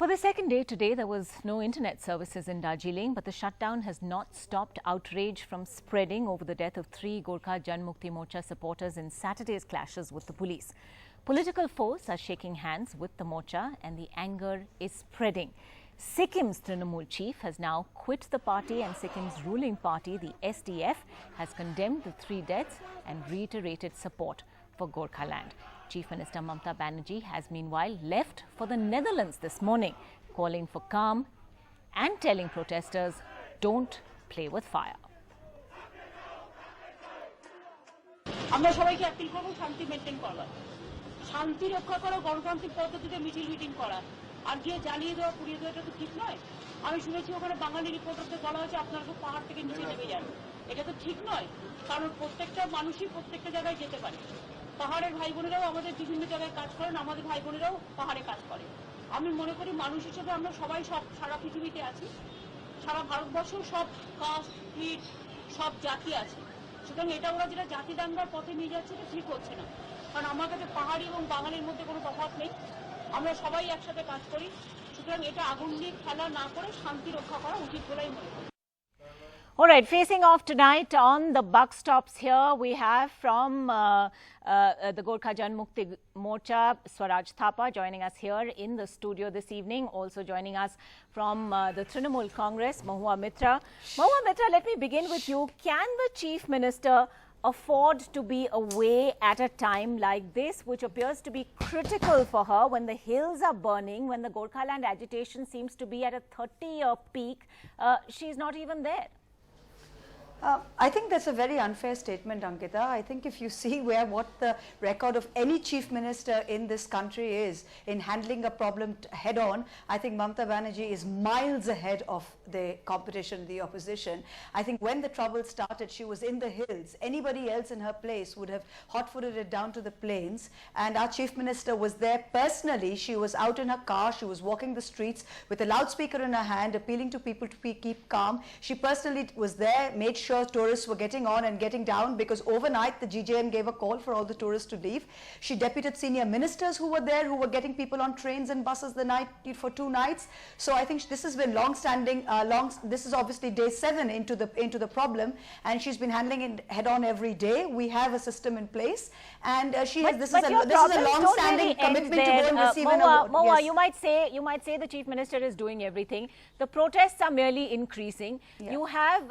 For the second day today, there was no internet services in Darjeeling, but the shutdown has not stopped outrage from spreading over the death of 3 Gorkha Janmukti Morcha supporters in Saturday's clashes with the police. Political foes are shaking hands with the Morcha and the anger is spreading. Sikkim's Trinamool chief has now quit the party and Sikkim's ruling party, the SDF, has condemned the 3 deaths and reiterated support for Gorkhaland. Chief Minister Mamata Banerjee has meanwhile left for the Netherlands this morning, calling for calm and telling protesters, don't play with fire. আমরা সবাইকে appeal করব শান্তি maintain করা, শান্তি রক্ষা করা, গণতান্ত্রিক পদ্ধতিতে মিছিল মিটিং করা, আর গিয়ে জ্বালিয়ে দেওয়া পুড়িয়ে দেওয়া এটা তো ঠিক নয়। আমি শুনেছি ওখানে বাঙালি রিপোর্টারদের বলা হয়েছে আপনারা তো পাহাড় থেকে নিচে নেমে যান, এটা তো ঠিক নয়, কারণ প্রত্যেকটা মানুষই প্রত্যেকটা জায়গায় যেতে পারে। পাহাড়ের ভাই বোনেরাও আমাদের বিভিন্ন জায়গায় কাজ করেন, আমাদের ভাই বোনেরাও পাহাড়ে কাজ করে। আমি মনে করি মানুষ হিসেবে আমরা সবাই সব সারা পৃথিবীতে আছি, সারা ভারতবর্ষেও সব কাস্ট ক্রিড সব জাতি আছে। সুতরাং এটা ওরা যেটা জাতি দাঙ্গার পথে নিয়ে যাচ্ছে এটা ঠিক হচ্ছে না, কারণ আমার কাছে পাহাড়ি এবং বাঙালির মধ্যে কোনো তফাৎ নেই, আমরা সবাই একসাথে কাজ করি। সুতরাং এটা আগুন নিয়ে খেলা না করে শান্তি রক্ষা করা উচিত বলেই মনে করি। All right, facing off tonight on the buck stops here, we have from the Gorkha Janmukti Morcha, Swaraj Thapa, joining us here in the studio this evening. Also joining us from the Trinamool Congress, Mahua Mitra. Mahua Mitra, let me begin with you. Can the Chief Minister afford to be away at a time like this, which appears to be critical for her when the hills are burning, when the Gorkhaland agitation seems to be at a 30-year peak? She's not even there. I think that's a very unfair statement, Ankita. I think if you see what the record of any chief minister in this country is in handling a problem head on, I think Mamata Banerjee is miles ahead of the competition, the opposition. I think when the trouble started, she was in the hills. Anybody else in her place would have hot-footed it down to the plains. And our chief minister was there personally. She was out in her car. She was walking the streets with a loudspeaker in her hand, appealing to people to keep calm. She personally was there, made sure tourists were getting on and getting down, because overnight the GJM gave a call for all the tourists to leave. She deputed senior ministers who were there, who were getting people on trains and buses for 2 nights. So I think this has been long-standing. This is obviously day 7 into the problem, and she's been handling it head on every day. We have a system in place, and this is a long-standing commitment to go and receive an award. Moa, yes. you might say the Chief Minister is doing everything. The protests are merely increasing. Yeah. You have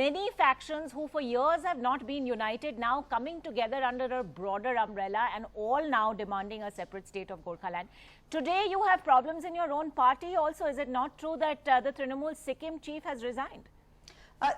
many factions who for years have not been united, now coming together under a broader umbrella and all now demanding a separate state of Gorkhaland. Today you have problems in your own party also. Is it not true that the Trinamool Sikkim chief has resigned?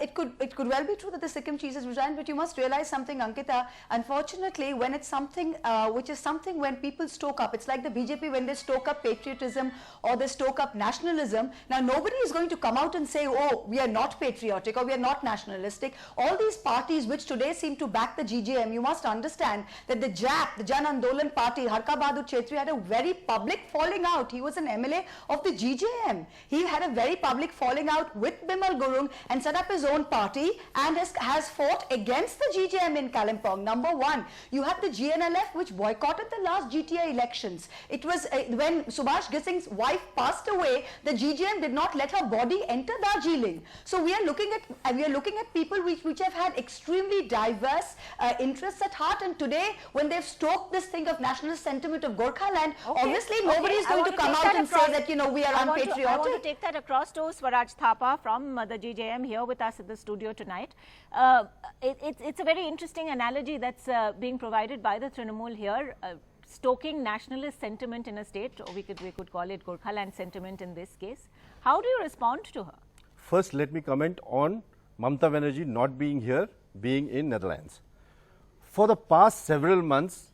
It could well be true that the Sikkim chief has resigned, but you must realize something, Ankita. Unfortunately, when it's something which is something when people stoke up, it's like the BJP when they stoke up patriotism or they stoke up nationalism. Now nobody is going to come out and say, oh, we are not patriotic or we are not nationalistic. All these parties which today seem to back the GJM, you must understand that the JAP, the Jan Andolan party, Harka Bahadur Chetri, had a very public falling out. He was an MLA of the GJM. He had a very public falling out with Bimal Gurung and set up his own party and has fought against the GJM in Kalimpong. Number 1, you have the GNLF which boycotted the last GTA elections. It was when Subhash Gising's wife passed away, the GJM did not let her body enter Darjeeling. So we are looking at people which have had extremely diverse interests at heart, and today when they've stoked this thing of nationalist sentiment of Gorkhaland, obviously nobody is going to come out and say that we are unpatriotic. I want to take that across to Swaraj Thapa from the GJM here with us at the studio tonight. It's a very interesting analogy that's being provided by the Trinamool here, stoking nationalist sentiment in a state, or we could call it Gorkhaland sentiment in this case. How do you respond to her? First, let me comment on Mamata Banerjee not being here, being in Netherlands. For the past several months,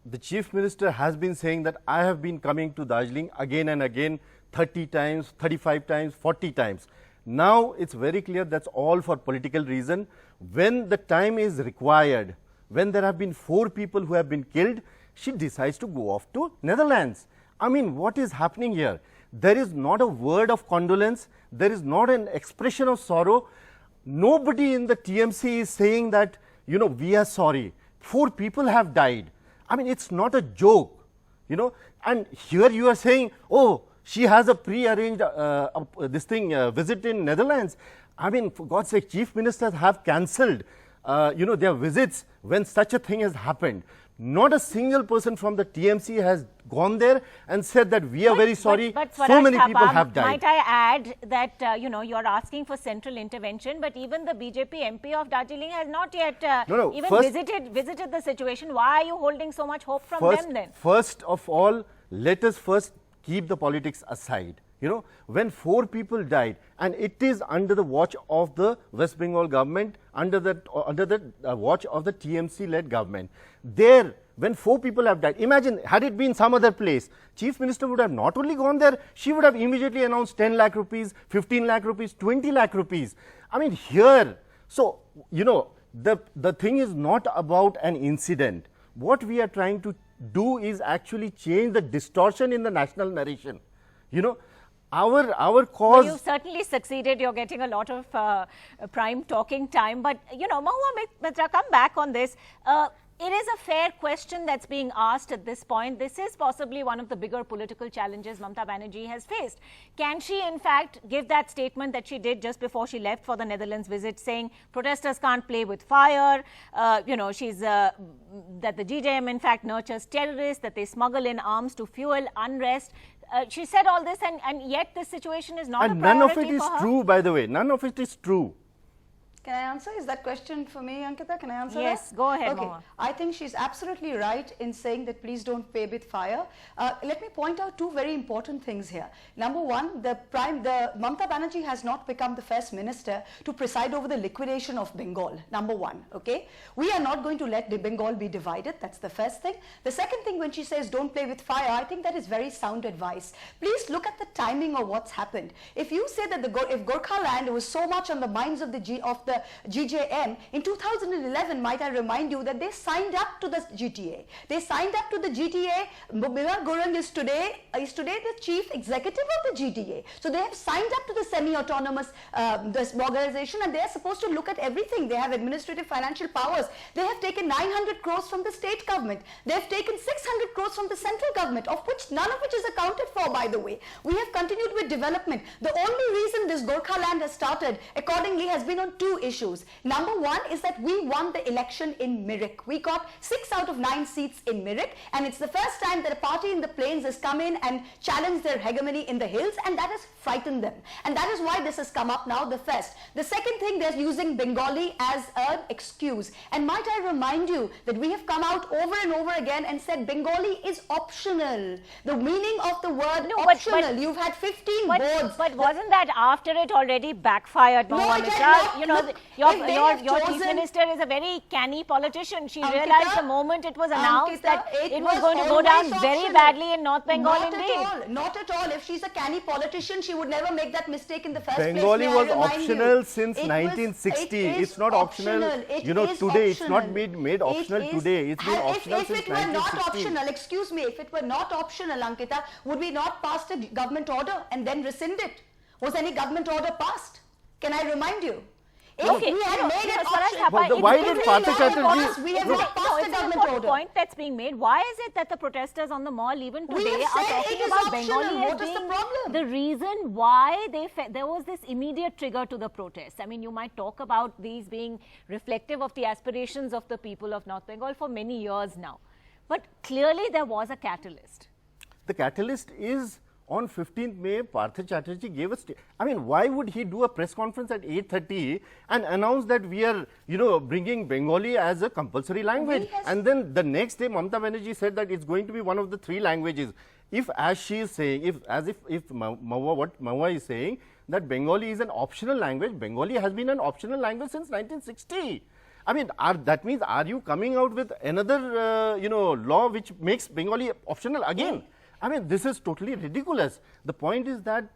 the Chief Minister has been saying that I have been coming to Darjeeling again and again, 30 times, 35 times, 40 times. Now it's very clear that's all for political reason. When the time is required, when there have been 4 people who have been killed, she decides to go off to Netherlands. I mean, what is happening here? There is not a word of condolence. There is not an expression of sorrow. Nobody in the TMC is saying that, we are sorry. 4 people have died. I mean, it's not a joke, and here you are saying, oh, She has a pre-arranged visit in Netherlands. I mean, for God's sake, chief ministers have cancelled, their visits when such a thing has happened. Not a single person from the TMC has gone there and said that we are very sorry. But so many people have died. Might I add that, you're asking for central intervention, but even the BJP MP of Darjeeling has not yet visited the situation. Why are you holding so much hope from them then? First of all, let us first keep the politics aside. When 4 people died, and it is under the watch of the West Bengal government, under the watch of the TMC-led government. There, when 4 people have died, imagine had it been some other place, Chief Minister would have not only gone there, she would have immediately announced 10 lakh rupees, 15 lakh rupees, 20 lakh rupees. I mean, here, so, the thing is not about an incident. What we are trying to do is actually change the distortion in the national narration. Our cause. Well, you've certainly succeeded. You're getting a lot of prime talking time. But, Mahua Mitra, come back on this. It is a fair question that's being asked at this point. This is possibly one of the bigger political challenges Mamata Banerjee has faced. Can she, in fact, give that statement that she did just before she left for the Netherlands visit, saying protesters can't play with fire, that the GJM, in fact, nurtures terrorists, that they smuggle in arms to fuel unrest. She said all this, and yet this situation is not a priority for her. And none of it is true, by the way. None of it is true. Can I answer? Is that question for me, Ankita? Can I answer yes, that? Go ahead, okay. Mahua. I think she's absolutely right in saying that please don't play with fire. Let me point out 2 very important things here. Number one, the Mamata Banerjee has not become the first minister to preside over the liquidation of Bengal. Number one, okay? We are not going to let Bengal be divided. That's the first thing. The second thing, when she says don't play with fire, I think that is very sound advice. Please look at the timing of what's happened. If you say that if Gorkhaland was so much on the minds of the GJM, in 2011, might I remind you that they signed up to the GTA. They signed up to the GTA. Bimal Gurung is today the chief executive of the GTA. So they have signed up to the semi-autonomous this organization, and they are supposed to look at everything. They have administrative financial powers. They have taken 900 crores from the state government. They have taken 600 crores from the central government, of which none of which is accounted for, by the way. We have continued with development. The only reason this Gorkhaland has started accordingly has been on 2 issues. Number one is that we won the election in Mirik. We got 6 out of 9 seats in Mirik, and it's the first time that a party in the plains has come in and challenged their hegemony in the hills, and that has frightened them. And that is why this has come up now, the first. The second thing, they're using Bengali as an excuse. And might I remind you that we have come out over and over again and said Bengali is optional. The meaning of the word optional. You've had 15 boards. But wasn't that after it already backfired, Mahua Mitra? Your chief minister is a very canny politician. She realized the moment it was announced that it was going to go down very badly in North Bengal indeed. Not at all. If she's a canny politician, she would never make that mistake in the first place. Bengali was optional since 1960. It's not optional. Today it's not made optional today. It's been optional since 1960. If it were not optional, excuse me, if it were not optional, Ankita, would we not pass a government order and then rescind it? Was any government order passed? Can I remind you? Okay, we had made it optional. Why did Partha Chatterjee? We have not passed a government order. Point that's being made. Why is it that the protesters on the mall even today are talking about Bengali as being the reason why there was this immediate trigger to the protests? I mean, you might talk about these being reflective of the aspirations of the people of North Bengal for many years now. But clearly there was a catalyst. The catalyst is on 15th May, Partha Chatterjee gave us. I mean, why would he do a press conference at 8:30 and announce that we are, bringing Bengali as a compulsory language? And then the next day, Mamata Banerjee said that it's going to be one of the 3 languages. If, as she is saying, what Mahua is saying, that Bengali is an optional language, Bengali has been an optional language since 1960. I mean, that means, are you coming out with another, law which makes Bengali optional again? I mean, this is totally ridiculous. The point is that,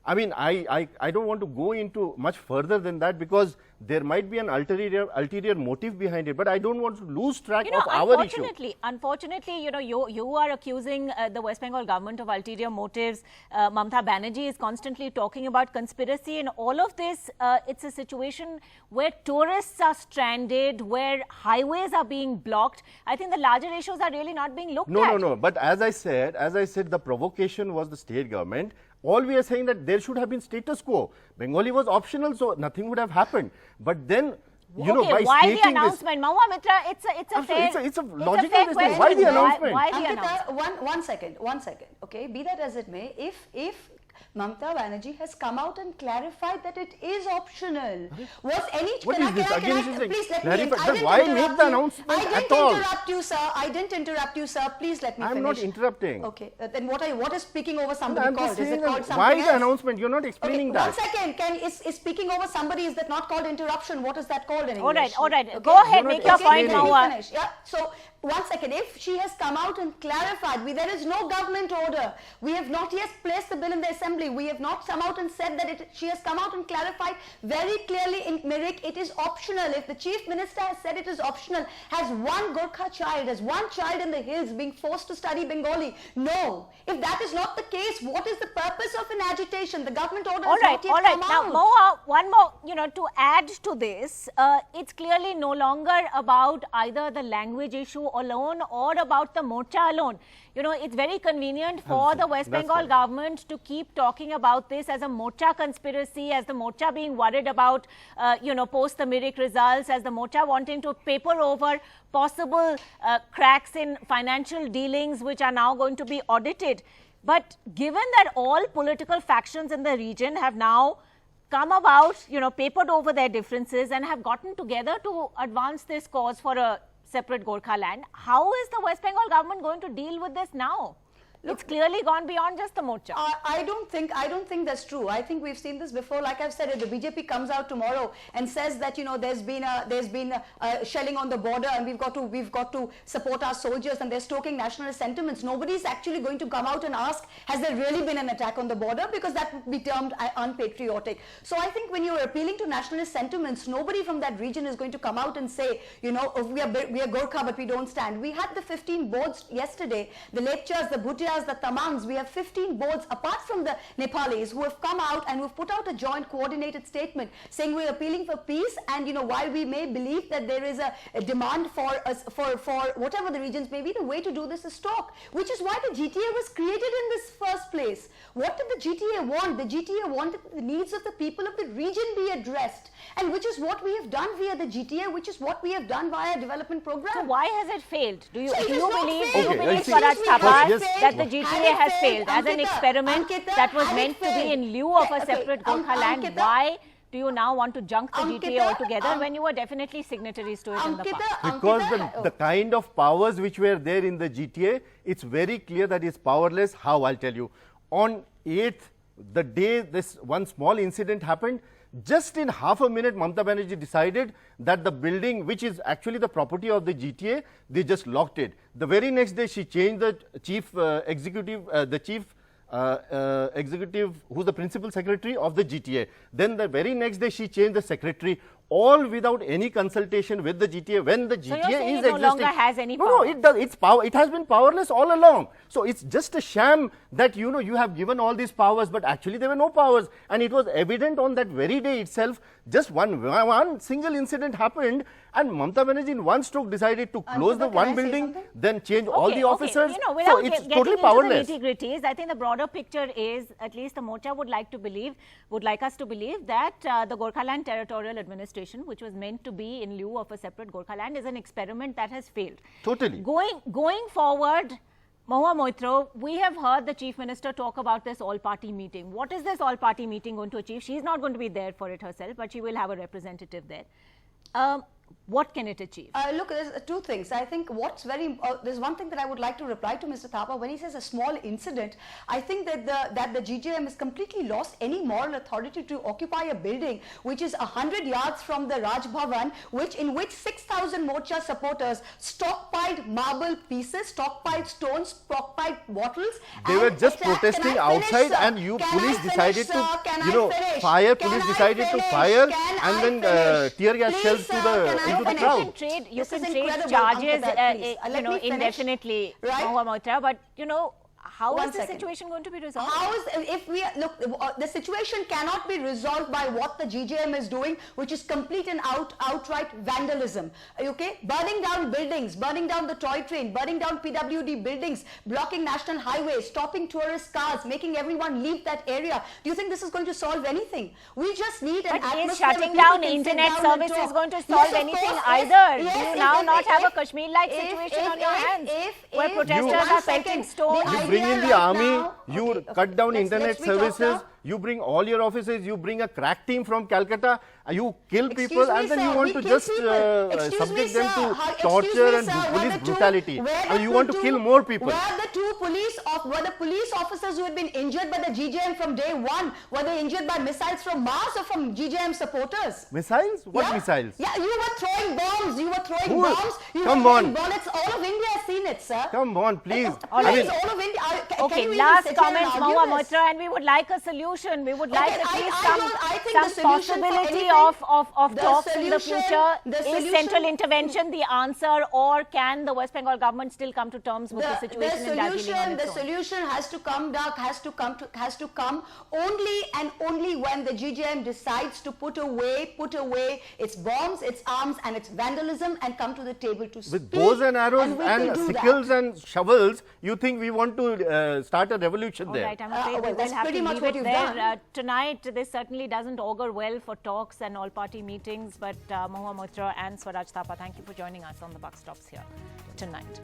I mean, I don't want to go into much further than that, because there might be an ulterior motive behind it, but I don't want to lose track of our issue. Unfortunately, you are accusing the West Bengal government of ulterior motives. Mamata Banerjee is constantly talking about conspiracy, and all of this, it's a situation where tourists are stranded, where highways are being blocked. I think the larger issues are really not being looked at. No. But as I said, the provocation was the state government. All we are saying that there should have been status quo. Bengali was optional, so nothing would have happened. But then, by why stating the announcement? Mahua Mitra, it's a logical question. Why the announcement? Why the Ankita, announcement? one second, okay? Be that as it may, if Mamata Banerjee has come out and clarified that it is optional. Was any... What is this? Again, she's saying, please let me... But why make the announcement at all? I didn't interrupt you, sir. Please let me finish. I'm not interrupting. Okay. Then what is speaking over somebody I'm called? just Is it saying called something why else? the announcement? You're not explaining that. 1 second. Is speaking over somebody, is that not called interruption? What is that called in English? All right. Okay. Go ahead, make your point, Let me Mahua. finish. Yeah. So, 1 second. If she has come out and clarified, there is no government order. We have not yet placed the bill in the assembly. We have not come out and said that she has come out and clarified very clearly in Mirik, it is optional. If the chief minister has said it is optional, has one Gorkha child, has one child in the hills being forced to study Bengali? No. If that is not the case, what is the purpose of an agitation? The government order has not yet come Now, out. Mahua, one more, to add to this, it's clearly no longer about either the language issue alone or about the Morcha alone. It's very convenient for the West Bengal government to keep talking about this as a Morcha conspiracy, as the Morcha being worried about, post the Mirik results, as the Morcha wanting to paper over possible cracks in financial dealings which are now going to be audited. But given that all political factions in the region have now come about, papered over their differences and have gotten together to advance this cause for a separate Gorkhaland, how is the West Bengal government going to deal with this now? Look, it's clearly gone beyond just the Morcha. I don't think that's true. I think we've seen this before. Like I've said, if the BJP comes out tomorrow and says that there's been shelling on the border and we've got to support our soldiers and they're stoking nationalist sentiments, nobody's actually going to come out and ask, has there really been an attack on the border? Because that would be termed unpatriotic. So I think when you're appealing to nationalist sentiments, nobody from that region is going to come out and say, we are Gorkha but we don't stand. We had the 15 boards yesterday, the Lepchas, the Bhutias, the Tamangs. We have 15 boards apart from the Nepalis who have come out and who've put out a joint coordinated statement saying we're appealing for peace, and while we may believe that there is a demand for whatever the regions may be, the way to do this is talk, which is why the GTA was created in this first place. What did the GTA want? The GTA wanted the needs of the people of the region be addressed, and which is what we have done via the GTA, which is what we have done via a development program. So why has it failed? Do you believe, failed. Swaraj Thapar, that the Had GTA it has failed, failed as an experiment that was meant to be in lieu of a separate Gorkhaland? Why do you now want to junk the GTA altogether when you were definitely signatories to it in the past? Because the kind of powers which were there in the GTA, it's very clear that it's powerless. How? I'll tell you. On 8th, the day this one small incident happened, just in half a minute, Mamata Banerjee decided that the building, which is actually the property of the GTA, they just locked it. The very next day, she changed the chief executive, who's the principal secretary of the GTA. Then the very next day, she changed the secretary, all without any consultation with the GTA. When the GTA So you're saying is it no existing, longer has any power? No, it does. It's power. It has been powerless all along. So it's just a sham that you have given all these powers, but actually there were no powers, and it was evident on that very day itself. Just one single incident happened, and Mamata Banerjee in one stroke decided to close the one building, then change all the officers. So it's totally powerless. Into the nitty-gritties, I think the broader picture is, at least the Morcha would like us to believe that the Gorkhaland Territorial Administration, which was meant to be in lieu of a separate Gorkhaland, is an experiment that has failed. Totally. Going forward, Mahua Moitro, we have heard the Chief Minister talk about this all-party meeting. What is this all-party meeting going to achieve? She's not going to be there for it herself, but she will have a representative there. what can it achieve? Look, there's two things. I think what's there's one thing that I would like to reply to Mr. Thapa when he says a small incident. I think that the GJM has completely lost any moral authority to occupy a building which is 100 yards from the Raj Bhavan, in which 6,000 Morcha supporters stockpiled marble pieces, stockpiled stones, stockpiled bottles. They were just protesting outside, and police decided to, fire. Police decided to fire, and then tear gas shells into the crowd. You can trade charges, indefinitely, Mohammed, but how is the situation going to be resolved? The situation cannot be resolved by what the GJM is doing, which is complete and outright vandalism. Okay, burning down buildings, burning down the toy train, burning down PWD buildings, blocking national highways, stopping tourist cars, making everyone leave that area. Do you think this is going to solve anything? We just need an atmosphere. But is shutting down internet services going to solve anything either? Do you now not have a Kashmir-like situation on your hands, where protesters are pelting stones? You bring in the army, you cut down internet services, you bring all your offices, you bring a crack team from Calcutta, you kill people, and then you want to just subject them to torture and police brutality. And you want to kill more people. Were the police officers who had been injured by the GJM from day one, were they injured by missiles from Mars or from GJM supporters? Missiles? What missiles? Yeah, you were throwing bombs. You were throwing bombs. Come on. Bullets. All of India has seen it, sir. Come on, please. All right, all of India. Okay, last comment, Mahua Motra, and we would like a solution. We would like at least some possibility of talks in the future. Is central intervention the answer, or can the West Bengal government still come to terms with the situation in Darjeeling? The solution has to come, has to come only and only when the GJM decides to put away its bombs, its arms, and its vandalism, and come to the table to speak. With bows and arrows and sickles and shovels, you think we want to start a revolution there? All right, I'm afraid we will have to leave it there. Tonight, this certainly doesn't augur well for talks and all-party meetings, but Mahua Motra and Swaraj Thapa, thank you for joining us on the Buck Stops here tonight.